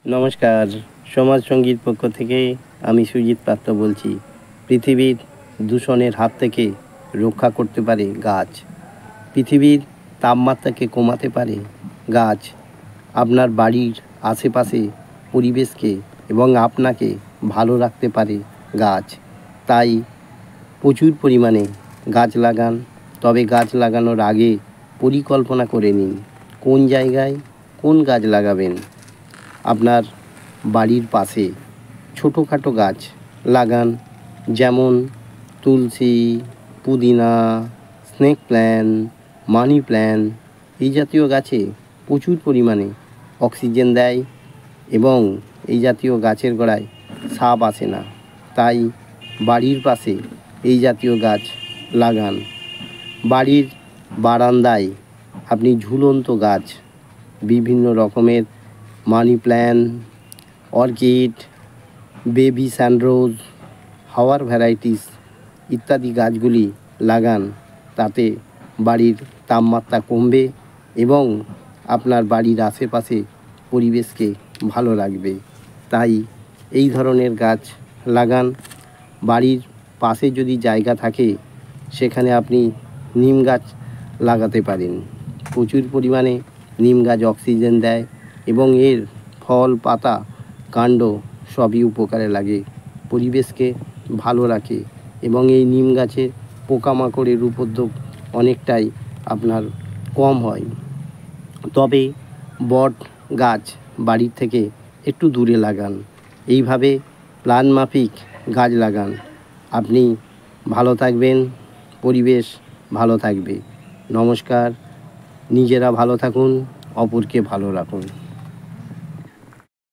নমস্কার। সমাজ সঙ্গীর পক্ষ থেকে আমি সুজিত পাত্র বলছি। পৃথিবীর দূষণের হাত থেকে রক্ষা করতে পারে গাছ। পৃথিবীর তাপমাত্রাকে কমাতে পারে গাছ। আপনার বাড়ির আশেপাশে পরিবেশকে এবং আপনাকে ভালো রাখতে পারে গাছ। তাই প্রচুর পরিমাণে গাছ লাগান। তবে গাছ লাগানোর আগে পরিকল্পনা করে নিন কোন জায়গায় কোন গাছ লাগাবেন। আপনার বাড়ির পাশে ছোটোখাটো গাছ লাগান, যেমন তুলসী, পুদিনা, স্নেক প্ল্যান্ট, মানি প্ল্যান্ট। এই জাতীয় গাছে প্রচুর পরিমাণে অক্সিজেন দেয় এবং এই জাতীয় গাছের গোড়ায় সাপ আসে না। তাই বাড়ির পাশে এই জাতীয় গাছ লাগান। বাড়ির বারান্দায় আপনি ঝুলন্ত গাছ, বিভিন্ন রকমের মানি প্ল্যান্ট, অর্কিড, বেবি স্যান্ডরোজ, হাওয়ার ভ্যারাইটিস ইত্যাদি গাছগুলি লাগান। তাতে বাড়ির তাপমাত্রা কমবে এবং আপনার বাড়ির আশেপাশে পরিবেশকে ভালো রাখবে। তাই এই ধরনের গাছ লাগান। বাড়ির পাশে যদি জায়গা থাকে সেখানে আপনি নিম গাছ লাগাতে পারেন। প্রচুর পরিমাণে নিম গাছ অক্সিজেন দেয় এবং এর ফল, পাতা, কাণ্ড সবই উপকারে লাগে, পরিবেশকে ভালো রাখে এবং এই নিম গাছে পোকামাকড়ের উপদ্রব অনেকটাই আপনার কম হয়। তবে বট গাছ বাড়ির থেকে একটু দূরে লাগান। এইভাবে প্ল্যান মাফিক গাছ লাগান। আপনি ভালো থাকবেন, পরিবেশ ভালো থাকবে। নমস্কার। নিজেরা ভালো থাকুন, অপরকে ভালো রাখুন।